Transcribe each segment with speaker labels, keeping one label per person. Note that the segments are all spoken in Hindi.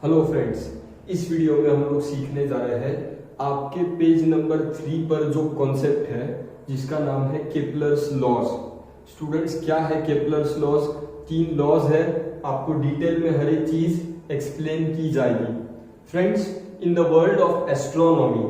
Speaker 1: हेलो फ्रेंड्स, इस वीडियो में हम लोग सीखने जा रहे हैं आपके पेज नंबर 3 पर जो कॉन्सेप्ट है जिसका नाम है केपलर्स लॉज। स्टूडेंट्स, क्या है केपलर्स लॉज? 3 लॉज है, आपको डिटेल में हर एक चीज एक्सप्लेन की जाएगी। Friends, in the world of astronomy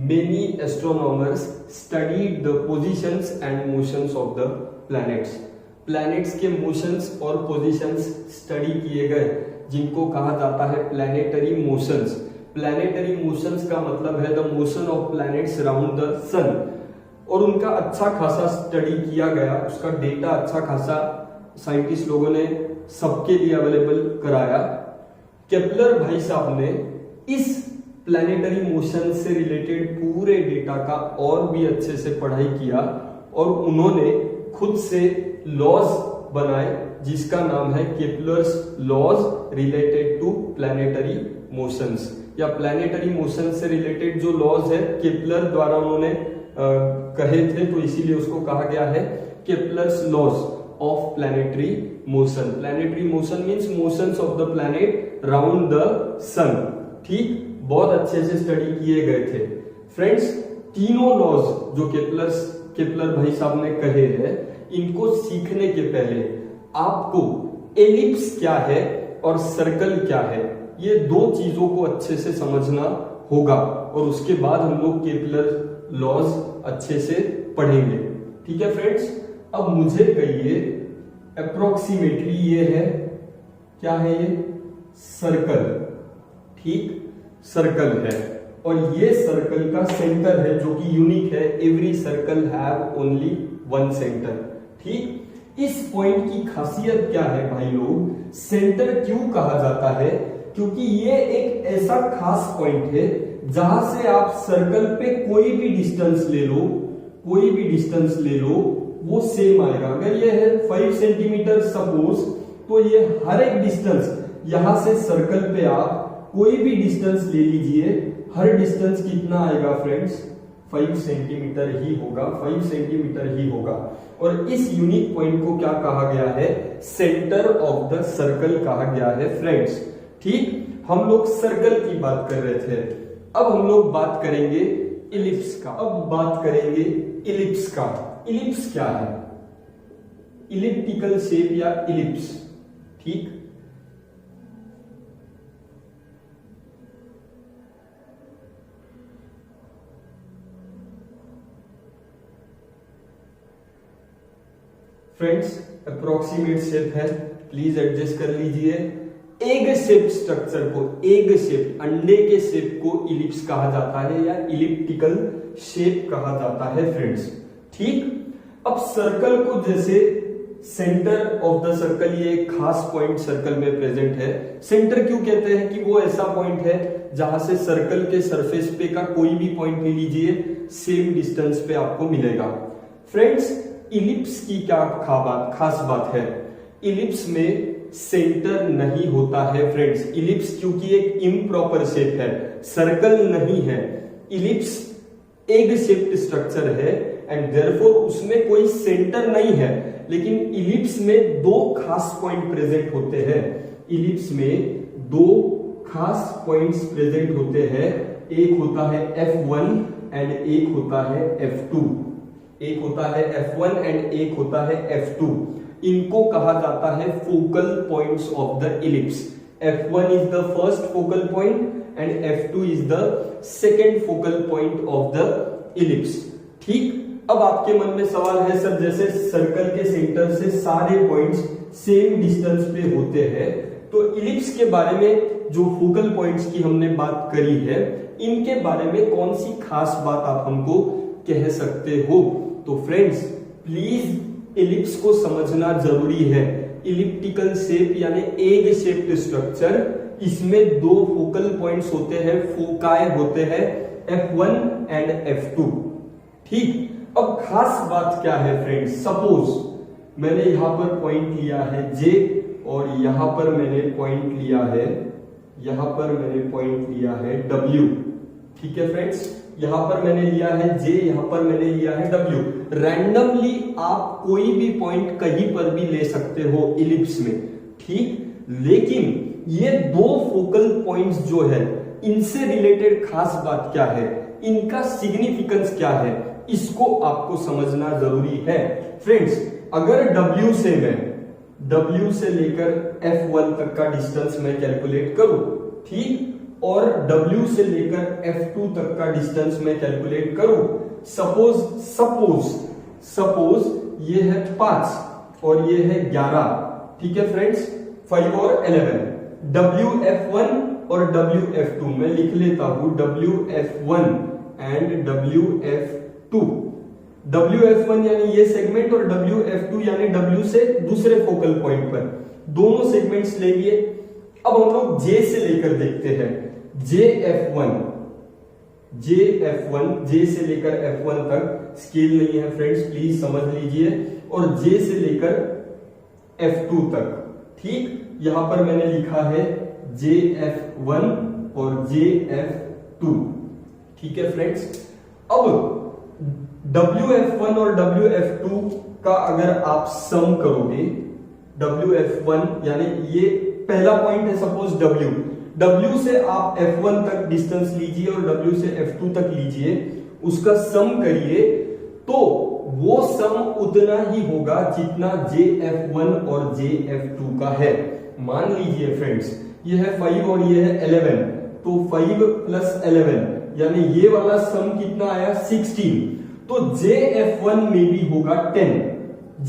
Speaker 1: many astronomers studied the positions and motions of the planets. Planets के मोशंस और पोजीशंस स्टडी किए गए, जिनको कहा जाता है प्लैनेटरी मोशंस। प्लैनेटरी मोशंस का मतलब है the motion of planets around the sun, और उनका अच्छा खासा स्टडी किया गया, उसका डेटा अच्छा खासा साइंटिस्ट लोगों ने सबके लिए अवेलेबल कराया। केपलर भाई साहब ने इस प्लैनेटरी मोशन से रिलेटेड पूरे डेटा का और भी अच्छे से पढ़ाई किया और उन्होंने खुद से लॉज बनाए जिसका नाम है Kepler's laws related to planetary motions, या प्लैनेटरी मोशन से रिलेटेड जो लॉज है केपलर द्वारा उन्होंने कहे थे, तो इसीलिए उसको कहा गया है Kepler's laws of planetary motion. Planetary motion means motions of the planet round the sun. ठीक, बहुत अच्छे से स्टडी किए गए थे। फ्रेंड्स, तीनों लॉज जो केपलर भाई साहब ने कहे हैं, इनको सीखने के पहले आपको एलिप्स क्या है और सर्कल क्या है, ये दो चीजों को अच्छे से समझना होगा, और उसके बाद हम लोग केपलर लॉज अच्छे से पढ़ेंगे। ठीक है फ्रेंड्स, अब मुझे कहिए अप्रोक्सीमेटली ये है, क्या है ये? सर्कल। ठीक, सर्कल है, और ये सर्कल का सेंटर है जो कि यूनिक है। Every circle have only one centre. ठीक, इस पॉइंट की खासियत क्या है भाई लोग? सेंटर क्यों कहा जाता है? क्योंकि ये एक ऐसा खास पॉइंट है जहां से आप सर्कल पे कोई भी डिस्टेंस ले लो, वो सेम आएगा। अगर ये है 5 सेंटीमीटर सपोज, तो ये हर एक डिस्टेंस यहां से सर्कल पे आप कोई भी डिस्टेंस ले लीजिए, हर डिस्टेंस कितना आएगा फ्रेंड्स? 5 सेंटीमीटर ही होगा, 5 सेंटीमीटर ही होगा। और इस यूनिक पॉइंट को क्या कहा गया है? सेंटर ऑफ द सर्कल कहा गया है फ्रेंड्स। ठीक, हम लोग सर्कल की बात कर रहे थे, अब हम लोग बात करेंगे इलिप्स का। इलिप्स क्या है? इलिप्टिकल शेप या इलिप्स। ठीक, फ्रेंड्स, अप्रोक्सीमेट शेप है, प्लीज एडजस्ट कर लीजिए। एग शेप स्ट्रक्चर को, एग शेप, अंडे के शेप को इलिप्स कहा जाता है या इलिप्टिकल शेप कहा जाता है फ्रेंड्स। ठीक, अब सर्कल को जैसे सेंटर ऑफ द सर्कल, ये एक खास पॉइंट सर्कल में प्रेजेंट है। सेंटर क्यों कहते हैं? कि वो ऐसा पॉइंट है जहां से सर्कल के सरफेस पे का कोई भी पॉइंट ले लीजिए, सेम डिस्टेंस पे आपको मिलेगा। फ्रेंड्स, इलिप्स की क्या खास बात है? इलिप्स में सेंटर नहीं होता है फ्रेंड्स। इलिप्स क्योंकि एक इम्प्रॉपर शेप है, सर्कल नहीं है, इलिप्स एग शेप्ड स्ट्रक्चर है, एंड देयरफॉर उसमें कोई सेंटर नहीं है। लेकिन इलिप्स में दो खास पॉइंट प्रेजेंट होते हैं। इलिप्स में दो खास पॉइंट्स प्रेजेंट होते हैं, एक होता है F1 एंड एक होता है F2। एक होता है F1 एंड एक होता है F2। इनको कहा जाता है focal points of the ellipse. F1 is the first focal point and F2 is the second focal point of the ellipse. ठीक, अब आपके मन में सवाल है, सर जैसे सर्कल के सेंटर से सारे पॉइंट्स सेम डिस्टेंस पे होते हैं, तो इलिप्स के बारे में जो फोकल पॉइंट्स की हमने बात करी है, इनके बारे में कौन सी खास बात आप हमको कह सकते हो? तो फ्रेंड्स, प्लीज इलिप्स को समझना जरूरी है। इलिप्टिकल शेप यानी एग शेप्ड स्ट्रक्चर, इसमें दो फोकल पॉइंट्स होते हैं, फोकाई होते हैं, F1 एंड F2। ठीक, अब खास बात क्या है फ्रेंड्स? सपोज मैंने यहां पर पॉइंट लिया है J, और यहां पर मैंने पॉइंट लिया है W। ठीक है फ्रेंड्स, यहां पर मैंने लिया है J, यहां पर मैंने लिया है W। रैंडमली आप कोई भी पॉइंट कहीं पर भी ले सकते हो इलिप्स में। ठीक, लेकिन ये दो फोकल पॉइंट्स जो है इनसे रिलेटेड खास बात क्या है, इनका सिग्निफिकेंस क्या है, इसको आपको समझना जरूरी है फ्रेंड्स। अगर W से लेकर F1 तक का डिस्टेंस मैं कैलकुलेट करूं, ठीक, और W से लेकर F2 तक का डिस्टेंस मैं कैलकुलेट करूं, सपोज ये है 5 और ये है 11, ठीक है फ्रेंड्स, 5 और 11, WF1 और WF2 मैं लिख लेता हूं, WF1 एंड WF2। WF1 यानी ये सेगमेंट और WF2 यानी W से दूसरे फोकल पॉइंट पर, दोनों सेगमेंट्स ले लिए। अब हम लोग J से लेकर देखते हैं, JF1 J से लेकर F1 तक स्केल नहीं है फ्रेंड्स, प्लीज समझ लीजिए, और J से लेकर F2 तक, ठीक, यहां पर मैंने लिखा है JF1 और JF2, ठीक है फ्रेंड्स। अब WF1 और WF2 का अगर आप सम करोगे, WF1 यानी ये पहला पॉइंट है, सपोज W से आप F1 तक डिस्टेंस लीजिए और W से F2 तक लीजिए, उसका सम करिए तो वो सम उतना ही होगा जितना JF1 और JF2 का है। मान लीजिए फ्रेंड्स ये है 5 और ये है 11, तो 5 प्लस 11 यानी ये वाला सम कितना आया 16, तो JF1 में भी होगा 10,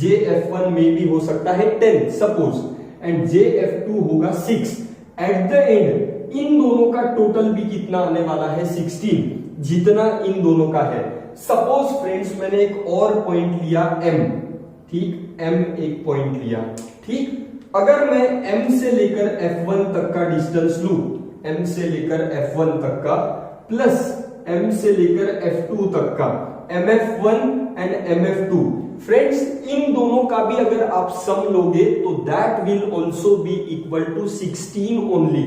Speaker 1: JF1 में भी हो सकता है 10 सपोज, एंड JF2 होगा 6। एट द एंड इन दोनों का टोटल भी कितना आने वाला है 16, जितना इन दोनों का है। सपोज फ्रेंड्स मैंने एक और पॉइंट लिया M, ठीक, M एक पॉइंट लिया, ठीक, अगर मैं M से लेकर F1 तक का डिस्टेंस लूं, M से लेकर F1 तक का प्लस M से लेकर F2 तक का, MF1 एंड MF2, फ्रेंड्स इन दोनों का भी अगर आप सम लोगे तो that will also be equal to 16 only.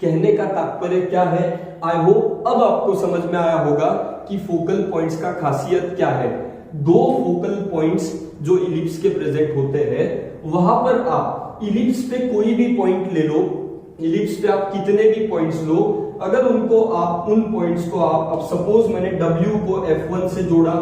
Speaker 1: कहने का तात्पर्य क्या है, आई होप अब आपको समझ में आया होगा कि फोकल पॉइंट्स का खासियत क्या है। दो फोकल पॉइंट्स जो इलिप्स के प्रेजेंट होते हैं, वहां पर आप इलिप्स पे कोई भी पॉइंट ले लो, इलिप्स पे आप कितने भी पॉइंट्स लो, अगर उनको आप उन पॉइंट्स को आप, अब सपोज मैंने W को F1 से जोड़ा,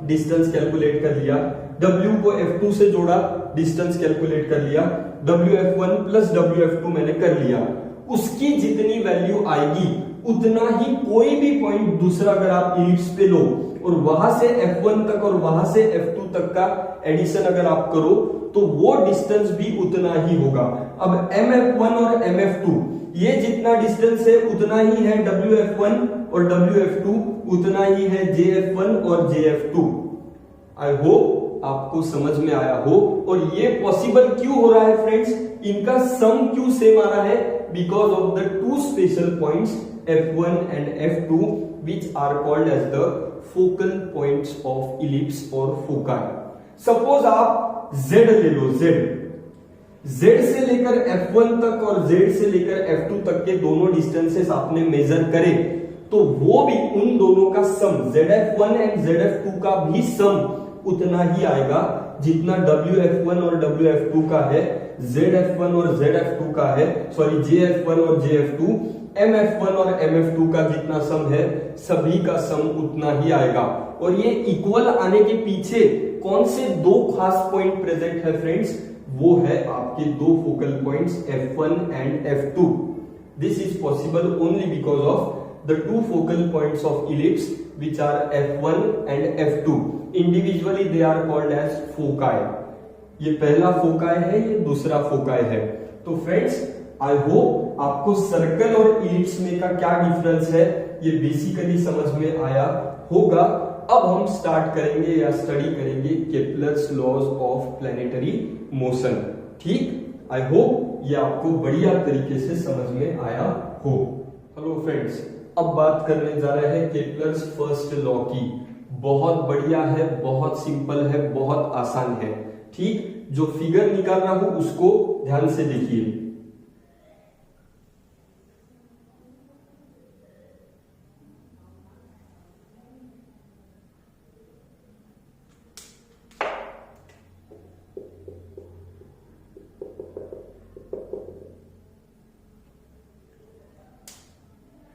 Speaker 1: डिस्टेंस कैलकुलेट कर लिया, W को F2 से जोड़ा, डिस्टेंस कैलकुलेट कर लिया, WF1 प्लस WF2 मैंने कर लिया, उसकी जितनी वैल्यू आएगी उतना ही कोई भी पॉइंट दूसरा अगर आप इलिप्स पे लो और वहां से F1 तक और वहां से F2 तक का एडिशन अगर आप करो तो वो डिस्टेंस भी उतना ही होगा। अब MF1 और MF2 ये जितना डिस्टेंस है उतना ही है WF1 और WF2 उतना ही है JF1 और JF2। आई होप आपको समझ में आया हो। और ये पॉसिबल क्यों हो रहा है फ्रेंड्स, इनका सम क्यों सेम आ रहा है, because of the two special points F1 and F2 which are called as the focal points of ellipse or foci। Suppose आप Z ले लो, Z से लेकर F1 तक और Z से लेकर F2 तक के दोनों डिस्टेंसेस आपने मेजर करे तो वो भी उन दोनों का सम ZF1 एंड ZF2 का भी सम उतना ही आएगा जितना WF1 और WF2 का है, ZF1 और ZF2 का है, सॉरी JF1 और JF2, MF1 और MF2 का जितना सम है सभी का सम उतना ही आएगा। और ये इक्वल आने के पीछे कौन से दो खास पॉइंट प्रेजेंट है फ्रेंड्स, वो है आपके दो focal points F1 and F2। This is possible only because of the two focal points of ellipse which are F1 and F2, individually they are called as foci। ये पहला फोकाई है, ये दूसरा फोकाई है। तो फ्रेंड्स आई होप आपको सर्कल और इलिप्स में का क्या डिफरेंस है ये बेसिकली समझ में आया होगा। अब हम स्टार्ट करेंगे या स्टडी करेंगे Kepler's laws of planetary motion, ठीक। आई होप ये आपको बढ़िया तरीके से समझ में आया हो। हेलो फ्रेंड्स, अब बात करने जा रहे हैं केपलर्स फर्स्ट लॉ की। बहुत बढ़िया है, बहुत सिंपल है, बहुत आसान है, ठीक। जो फिगर निकाल रहा हूं उसको ध्यान से देखिए।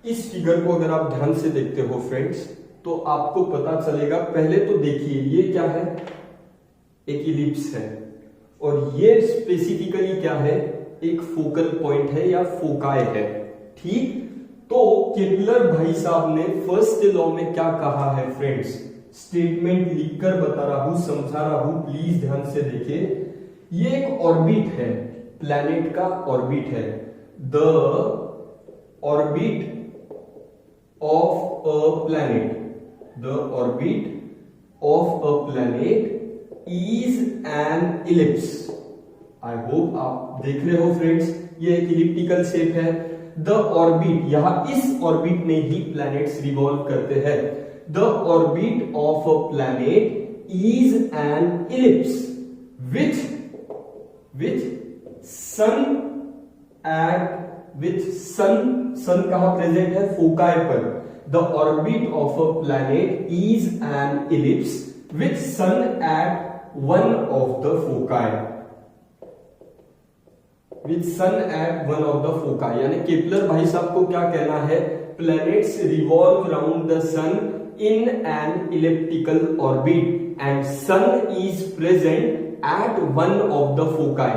Speaker 1: इस फिगर को अगर आप ध्यान से देखते हो फ्रेंड्स तो आपको पता चलेगा, पहले तो देखिए ये क्या है, एक इलिप्स है और ये स्पेसिफिकली क्या है, एक फोकल पॉइंट है या फोकाई है। ठीक, तो केपलर भाई साहब ने फर्स्ट लॉ में क्या कहा है फ्रेंड्स, स्टेटमेंट लिखकर बता रहा हूं, समझा रहा हूं, प्लीज ध्यान से देखिए। ये एक ऑर्बिट है, प्लैनेट का ऑर्बिट है, the orbit of a planet, the orbit of a planet is an ellipse. I hope आप देख रहे हो फ्रेंड्स, ये एक इलिप्टिकल शेप है। द ऑर्बिट, यहां इस ऑर्बिट में ही प्लैनेट्स रिवॉल्व करते हैं। The orbit of a planet is an ellipse which sun at, which sun कहां प्रेजेंट है, फोकाई पर। The orbit of a planet is an ellipse which sun at one of the foci, which sun at one of the foci. यानी केपलर भाई साहब को क्या कहना है, planets revolve around the sun in an elliptical orbit and sun is present at one of the foci।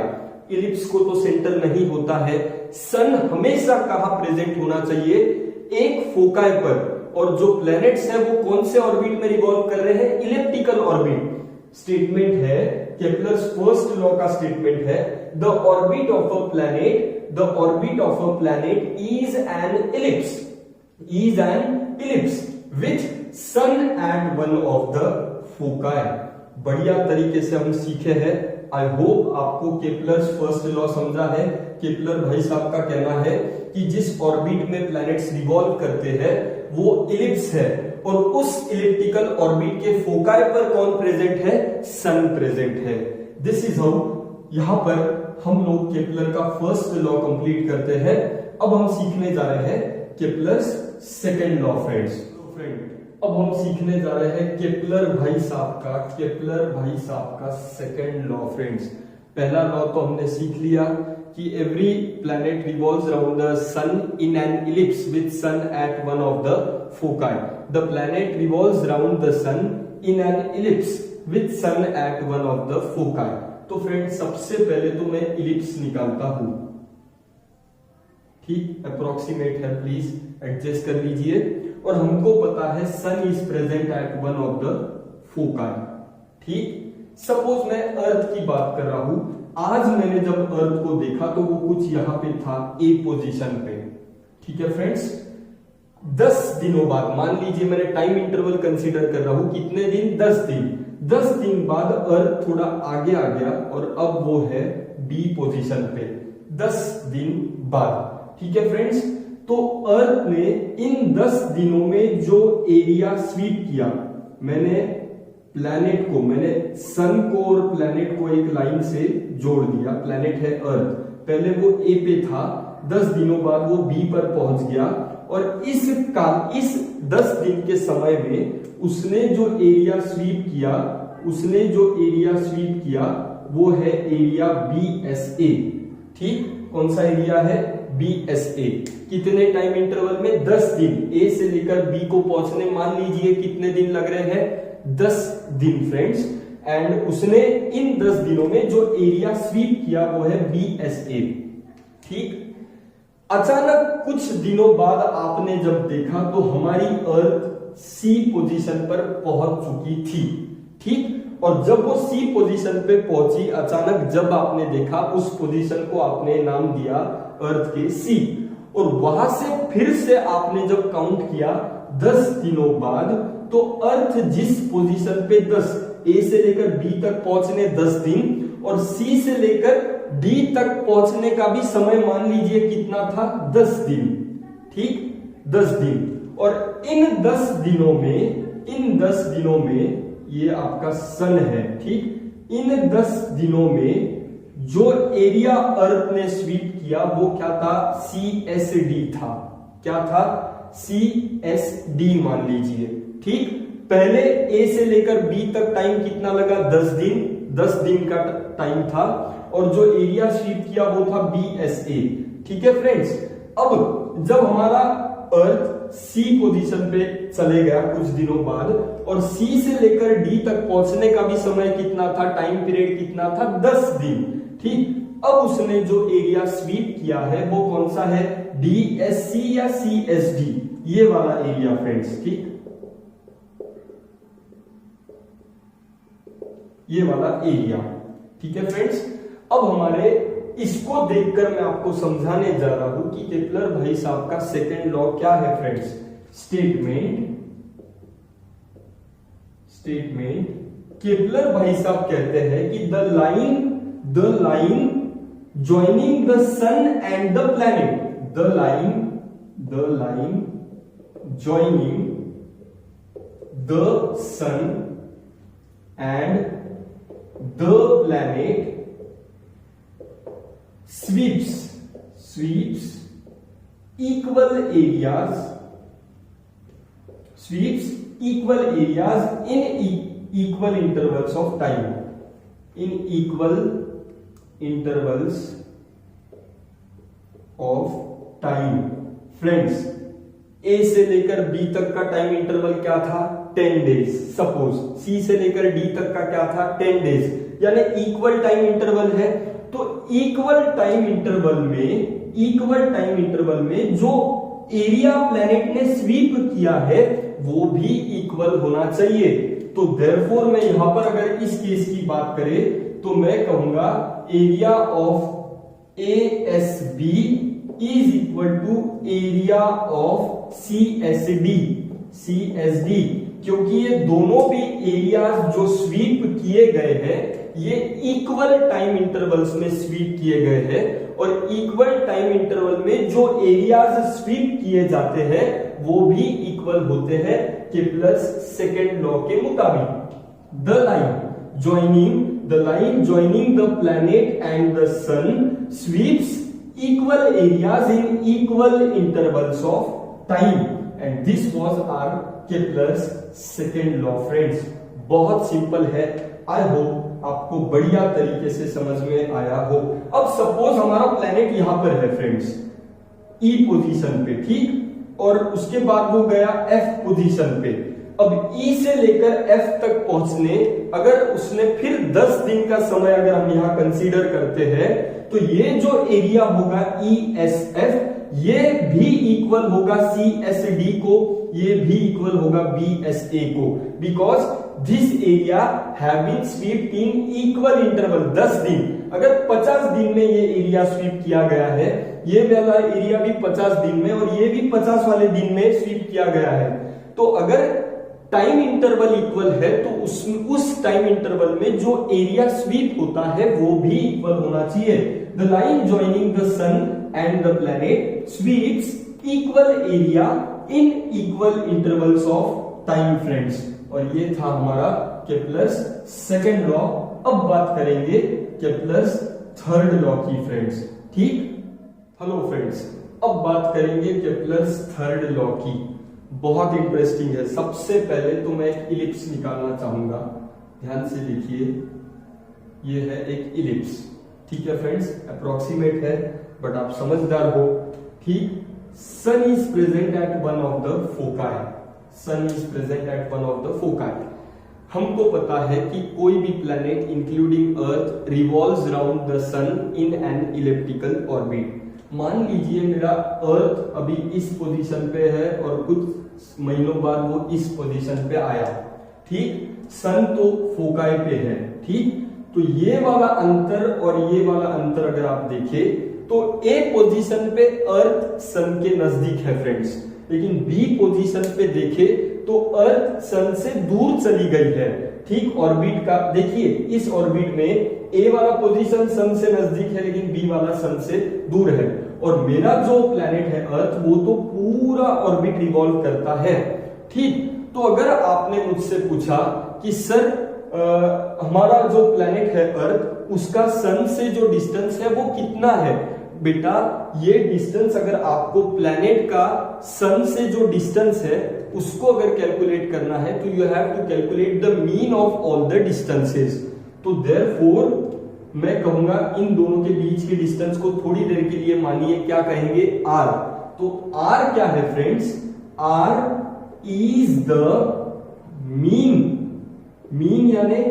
Speaker 1: Ellipse को तो सेंटर नहीं होता है, सन हमेशा कहां प्रेजेंट होना चाहिए, एक फोकाई पर। और जो प्लैनेट्स है वो कौन से ऑर्बिट में रिवॉल्व कर रहे हैं, इलिप्टिकल ऑर्बिट। स्टेटमेंट है, केपलर्स फर्स्ट लॉ का स्टेटमेंट है, the orbit of a planet, the orbit of a planet is an ellipse, is an ellipse which sun at one of the foci. बढ़िया तरीके से हम सीखे हैं। आई होप आपको केपलर्स फर्स्ट लॉ समझा है। केपलर भाई साहब का कहना है कि जिस ऑर्बिट में प्लैनेट्स रिवॉल्व करते हैं वो इलिप्स है और उस इलिप्टिकल ऑर्बिट के फोकाई पर कौन प्रेजेंट है, सन प्रेजेंट है। दिस इज हाउ, यहां पर हम लोग केपलर का फर्स्ट लॉ कंप्लीट करते हैं। अब हम सीखने जा रहे हैं केपलर्स सेकेंड लॉ फ्रेंड्स। अब हम सीखने जा रहे हैं केपलर भाई साहब का, केपलर भाई साहब का सेकेंड लॉ फ्रेंड्स। पहला लॉ तो हमने सीख लिया कि every planet revolves around the sun in an ellipse with sun at one of the foci. The planet revolves around the sun in an ellipse with sun at one of the foci. तो फ्रेंड्स सबसे पहले तो मैं इलिप्स निकालता हूं, ठीक, अप्रोक्सीमेट है, प्लीज एडजस्ट कर लीजिए। और हमको पता है sun is present at one of the foci. ठीक, सपोज मैं अर्थ की बात कर रहा हूं। आज मैंने जब अर्थ को देखा तो वो कुछ यहां पे था, ए पोजीशन पे। ठीक है फ्रेंड्स, 10 दिनों बाद, मान लीजिए मैंने टाइम इंटरवल कंसीडर कर रहा हूं, कितने दिन, 10 दिन। 10 दिन बाद अर्थ थोड़ा आगे आ गया और अब वो है बी पोजीशन पे, 10 दिन बाद। ठीक है फ्रेंड्स, तो अर्थ ने इन 10 दिनों में जो एरिया स्वीप किया, मैंने प्लैनेट को, मैंने सन को और प्लैनेट को एक लाइन से जोड़ दिया। प्लैनेट है अर्थ, पहले वो ए पे था, 10 दिनों बाद वो बी पर पहुंच गया और इस 10 दिन के समय में उसने जो एरिया स्वीप किया, उसने जो एरिया स्वीप किया वो है एरिया BSA। ठीक, कौन सा एरिया है, BSA। कितने टाइम इंटरवल में, 10 दिन। ए से लेकर बी को पहुंचने मान लीजिए कितने दिन लग रहे हैं, 10 दिन फ्रेंड्स। एंड उसने इन 10 दिनों में जो एरिया स्वीप किया वो है BSA। ठीक, अचानक कुछ दिनों बाद आपने जब देखा तो हमारी अर्थ सी पोजीशन पर पहुंच चुकी थी। ठीक, और जब वो सी पोजीशन पे पहुंची, अचानक जब आपने देखा उस पोजीशन को आपने नाम दिया अर्थ के सी। और वहां से फिर से आपने जब काउंट किया 10 दिनों बाद, तो अर्थ जिस पोजीशन पे 10, ए से लेकर बी तक पहुंचने 10 दिन और सी से लेकर डी तक पहुंचने का भी समय मान लीजिए कितना था, 10 दिन। ठीक, 10 दिन। और इन 10 दिनों में ये आपका सन है। ठीक, इन 10 दिनों में जो एरिया अर्थ ने स्वीप किया वो क्या था, CSD था। क्या था, CSD मान लीजिए। ठीक, पहले ए से लेकर बी तक टाइम कितना लगा, 10 दिन, 10 दिन का टाइम था और जो एरिया स्वीप किया वो था BSA। ठीक है फ्रेंड्स, अब जब हमारा अर्थ सी पोजीशन पे चले गया कुछ दिनों बाद, और सी से लेकर डी तक पहुंचने का भी समय कितना था, टाइम पीरियड कितना था, 10 दिन। ठीक, अब उसने जो एरिया स्वीप किया है वो कौन सा है, DSC या CSD, ये वाला एरिया फ्रेंड्स। ठीक, ये वाला एरिया। ठीक है फ्रेंड्स, अब हमारे इसको देखकर मैं आपको समझाने जा रहा हूं कि केपलर भाई साहब का सेकंड लॉ क्या है फ्रेंड्स। स्टेटमेंट केपलर भाई साहब कहते हैं कि the line joining the sun and the planet, the line joining the sun and the planet sweeps equal areas in equal intervals of time, in equal intervals of time। Friends, A से लेकर बी तक का टाइम इंटरवल क्या था, 10 डेज। सपोज सी से लेकर डी तक का क्या था, 10 डेज, यानी इक्वल टाइम इंटरवल है। तो इक्वल टाइम इंटरवल में जो एरिया प्लेनेट ने स्वीप किया है वो भी इक्वल होना चाहिए। तो देयरफॉर मैं यहां पर अगर इस केस की बात करें तो मैं कहूंगा area of ASB is equal to area of CSD, क्योंकि ये दोनों भी एरियाज जो स्वीप किए गए हैं ये इक्वल टाइम इंटरवल्स में स्वीप किए गए हैं, और इक्वल टाइम इंटरवल में जो एरियाज स्वीप किए जाते हैं वो भी इक्वल होते हैं केपलर्स सेकंड लॉ के मुताबिक। The line joining the planet and the sun sweeps equal areas in equal intervals of time, and this was our Kepler's second law friends। बहुत सिंपल है, आई होप आपको बढ़िया तरीके से समझ में आया हो। अब सपोज हमारा प्लेनेट यहां पर है फ्रेंड्स, E पोजीशन पे, ठीक, और उसके बाद वो गया F पोजीशन पे। अब E से लेकर F तक पहुंचने अगर उसने फिर 10 दिन का समय अगर हम यहां कंसीडर करते हैं तो ये जो एरिया होगा ESF ये भी इक्वल होगा CSD को, ये भी इक्वल होगा BSA को, because this area have been swept in equal interval 10 दिन। अगर 50 दिन में ये एरिया स्वीप किया गया है, ये वाला एरिया भी 50 दिन में और ये भी 50 वाले दिन में स्वीप किया गया है, तो अगर टाइम इंटरवल इक्वल है तो उस टाइम इंटरवल में जो एरिया स्वीप होता है वो भी इक्वल होना चाहिए। The line joining the sun and the planet sweeps equal area in equal intervals of time friends. और ये था हमारा केपलर्स सेकंड लॉ। अब बात करेंगे केपलर्स थर्ड लॉ की फ्रेंड्स। ठीक, हेलो फ्रेंड्स, अब बात करेंगे केपलर्स थर्ड लॉ की। बहुत इंटरेस्टिंग है। सबसे पहले तो मैं एक इलिप्स निकालना चाहूंगा, ध्यान से देखिए, ये है एक इलिप्स। ठीक है फ्रेंड्स, अप्रोक्सीमेट है बट आप समझदार हो। ठीक, sun is present at one of the foci, sun is present at one of the foci. हमको पता है कि कोई भी planet including earth revolves around the sun in an elliptical orbit. मान लीजिए मेरा अर्थ अभी इस पोजीशन पे है और कुछ महीनों बाद वो इस पोजीशन पे आया। ठीक, सन तो फोकाई पे है। ठीक, तो ये वाला अंतर और ये वाला अंतर अगर आप देखें तो ए पोजीशन पे अर्थ सन के नजदीक है फ्रेंड्स, लेकिन बी पोजीशन पे देखे तो अर्थ सन से दूर चली गई है। ठीक, ऑर्बिट का देखिए, इस ऑर्बिट में ए वाला पोजीशन सन से नजदीक है लेकिन बी वाला सन से दूर है, और मेरा जो प्लैनेट है अर्थ वो तो पूरा ऑर्बिट रिवॉल्व करता है। ठीक, तो अगर आपने मुझसे पूछा कि सर हमारा जो प्लैनेट है अर्थ उसका सन से जो डिस्टेंस है वो कितना है, बेटा ये डिस्टेंस अगर आपको प्लैनेट का सन से जो डिस्टेंस है उसको अगर कैलकुलेट करना है तो you have to calculate the mean of all the distances. तो देयरफॉर मैं कहूंगा इन दोनों के बीच के डिस्टेंस को थोड़ी देर के लिए मानिए क्या कहेंगे, आर। तो r क्या है friends? r is the mean यानी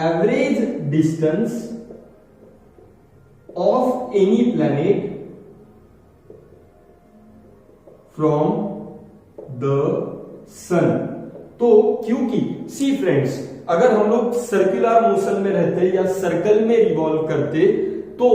Speaker 1: average distance of any planet from the sun. तो क्योंकि सी फ्रेंड्स, अगर हम लोग सर्कुलर मोशन में रहते या सर्कल में रिवॉल्व करते तो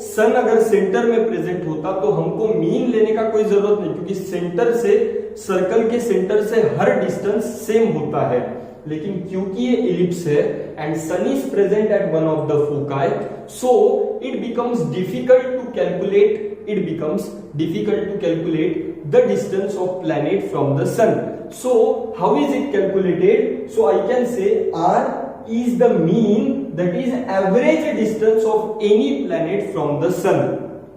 Speaker 1: सन अगर सेंटर में प्रेजेंट होता तो हमको मीन लेने का कोई जरूरत नहीं, क्योंकि सेंटर से सर्कल के सेंटर से हर डिस्टेंस सेम होता है। लेकिन क्योंकि ये इलिप्स है and sun is present at one of the foci, so it becomes difficult to calculate the distance of planet from the sun. So how is it calculated? So I can say r is the mean, that is average distance of any planet from the sun.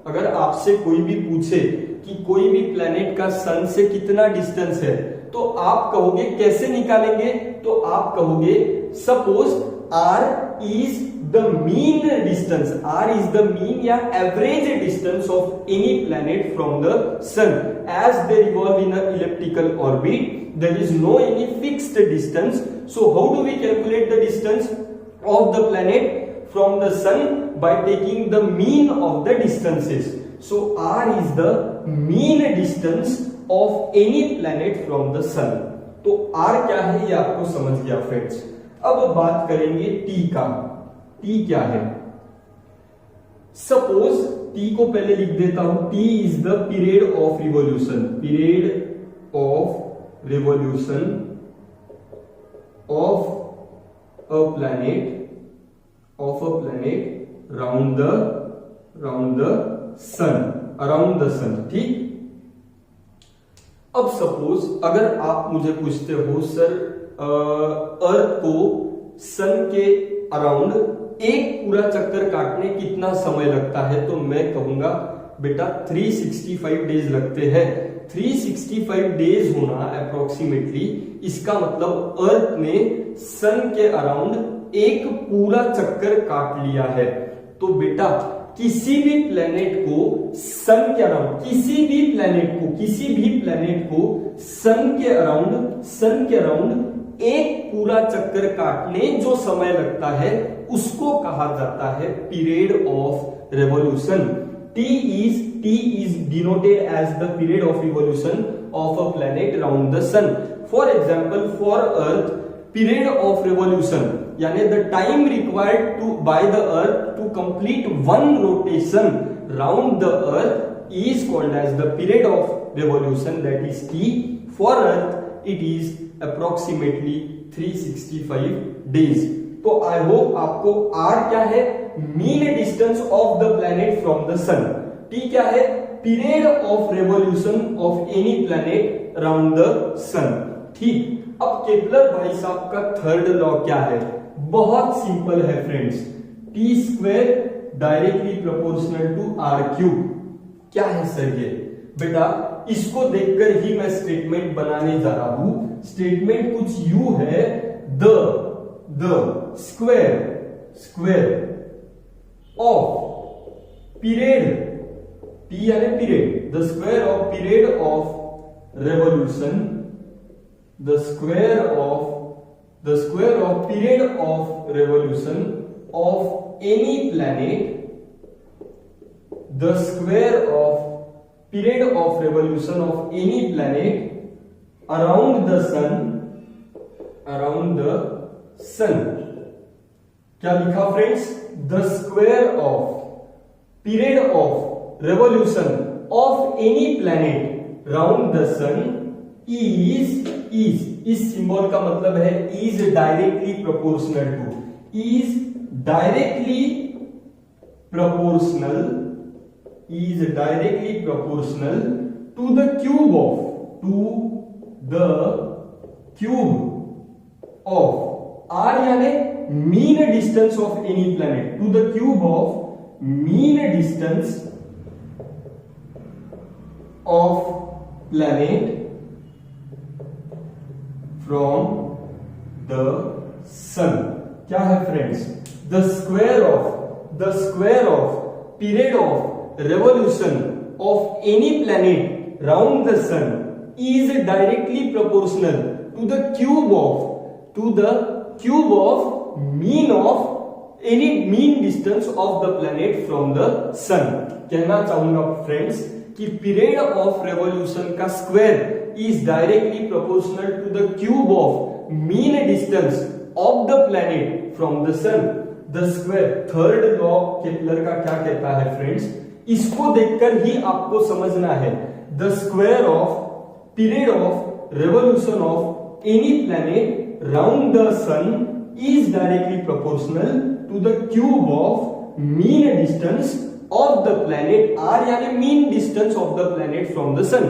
Speaker 1: अगर आपसे कोई भी पूछे कि कोई भी प्लैनेट का सन से कितना डिस्टेंस है तो आप कहोगे कैसे निकालेंगे? तो आप कहोगे suppose r is the mean distance, r is the mean या average distance of any planet from the sun. As they revolve in an elliptical orbit, there is no any fixed distance. So how do we calculate the distance of the planet from the sun? By taking the mean of the distances. So r is the mean distance of any planet from the sun. तो r क्या है ये आपको समझ गया फ्रेंड्स। अब बात करेंगे t का। t क्या है? सपोज t को पहले लिख देता हूं, t is the period of revolution, of a planet round the sun. ठीक। अब सपोज अगर आप मुझे पूछते हो सर अर्थ को सन के अराउंड एक पूरा चक्कर काटने कितना समय लगता है, तो मैं कहूंगा बेटा 365 डेज लगते हैं। 365 डेज होना अप्रोक्सीमेटली, इसका मतलब अर्थ ने सन के अराउंड एक पूरा चक्कर काट लिया है। तो बेटा किसी भी प्लेनेट को सन के अराउंड, किसी भी प्लेनेट को सन के अराउंड एक पूरा चक्कर काटने जो समय लगता है उसको कहा जाता है period of revolution. T is denoted as the period of revolution of a planet around the sun. For example, for Earth, period of revolution यानी the time required by the Earth to complete one rotation round the Earth is called as the period of revolution, that is T. For Earth, it is approximately 365 days. तो आई होप आपको r क्या है? Mean distance of the planet from the sun. t क्या है? Period of revolution of any planet around the sun. ठीक। अब केपलर भाई साहब का थर्ड लॉ क्या है? बहुत सिंपल है friends, T square directly proportional to R cube. क्या है सर ये? बेटा इसको देखकर ही मैं स्टेटमेंट बनाने जा रहा हूं। स्टेटमेंट कुछ यू है, the square of period, T यानी period, the square of period of revolution, the square of period of revolution of any planet, the square of period of revolution of any planet around the sun. क्या लिखा friends? The square of period of revolution of any planet round the sun is इस सिंबल का मतलब है is directly proportional to the cube of r यानी mean distance of any planet, to the cube of mean distance of planet from the sun. क्या है friends? The square of period of revolution of any planet round the sun is directly proportional to the cube of mean of any mean distance of the planet from the sun. कहना चाहूंगा फ्रेंड्स कि पीरियड ऑफ रेवोल्यूशन का square is directly proportional to the cube of mean distance of the planet from the sun. The square, third law Kepler का क्या कहता है फ्रेंड्स, इसको देखकर ही आपको समझना है. The square of period of revolution of any planet round the sun is directly proportional to the cube of mean distance of the planet, r यानी mean distance of the planet from the sun,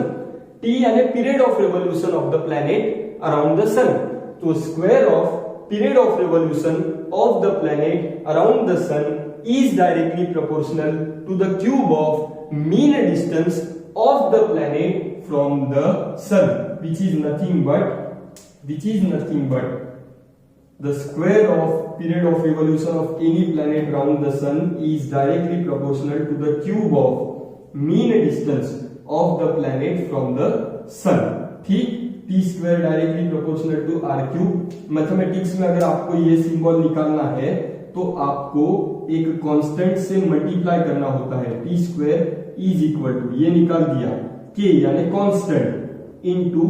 Speaker 1: t यानी period of revolution of the planet around the sun. तो square of period of revolution of the planet around the sun is directly proportional to the cube of mean distance of the planet from the sun, which is nothing but the square of period of revolution of any planet round the sun is directly proportional to the cube of mean distance of the planet from the sun. ठीक, t square directly proportional to r cube. Mathematics में अगर आपको ये सिंबल निकालना है तो आपको एक कांस्टेंट से मल्टीप्लाई करना होता है. t square is equal to, ये निकाल दिया, k यानी constant into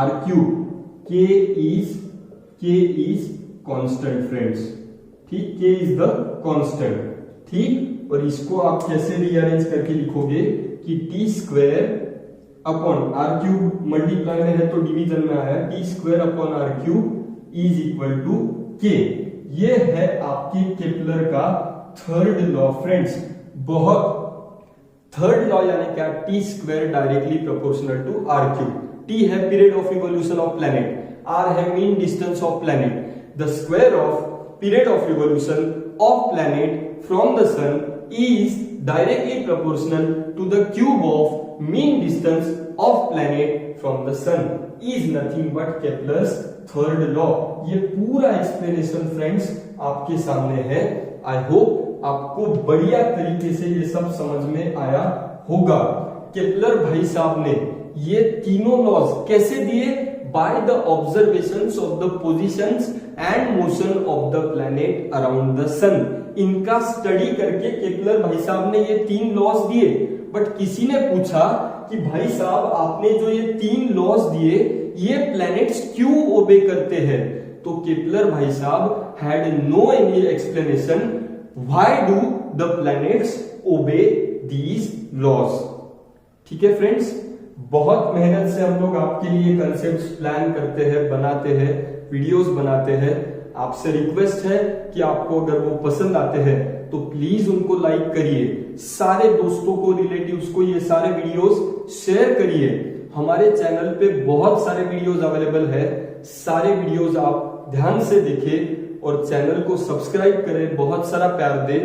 Speaker 1: r cube. k is constant friends. ठीक, k इज द कांस्टेंट. ठीक, और इसको आप कैसे रीअरेंज करके लिखोगे कि t square upon r cube, multiply में है तो डिवीजन में आया, t square upon r cube is equal to k. ये है आपकी केपलर का थर्ड लॉ फ्रेंड्स. बहुत थर्ड लॉ यानी क्या, t square directly proportional to r cube. t है period of revolution of planet, r है mean distance of planet. The square of period of revolution of planet from the sun is directly proportional to the cube of mean distance of planet from the sun is nothing but Kepler's third law. ये पूरा एक्सप्लेनेशन फ्रेंड्स आपके सामने है. आई होप आपको बढ़िया तरीके से ये सब समझ में आया होगा. केपलर भाई साहब ने ये तीनों लॉज कैसे दिए, by the observations of the positions and motion of the planet around the sun. इनका स्टडी करके केपलर भाई साहब ने ये तीन लॉज दिए. बट किसी ने पूछा कि भाई साहब आपने जो ये तीन लॉज दिए ये प्लैनेट्स क्यों ओबे करते हैं, तो केपलर भाई साहब had no any explanation why do the planets obey these laws. ठीक है फ्रेंड्स, बहुत मेहनत से हम लोग आपके लिए कंसेप्ट्स प्लान करते हैं, बनाते हैं, वीडियोस बनाते हैं. आपसे रिक्वेस्ट है कि आपको अगर वो पसंद आते हैं तो प्लीज उनको लाइक करिए, सारे दोस्तों को, रिलेटिव्स को ये सारे वीडियोस शेयर करिए. हमारे चैनल पे बहुत सारे वीडियोस अवेलेबल है, सारे वीडियोस आप ध्यान से देखें और चैनल को सब्सक्राइब करें, बहुत सारा प्यार दें.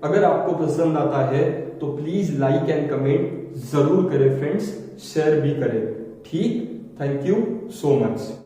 Speaker 1: अगर आपको पसंद आता है तो प्लीज लाइक एंड कमेंट जरूर करें फ्रेंड्स, शेयर भी करें. ठीक, थैंक यू सो मच.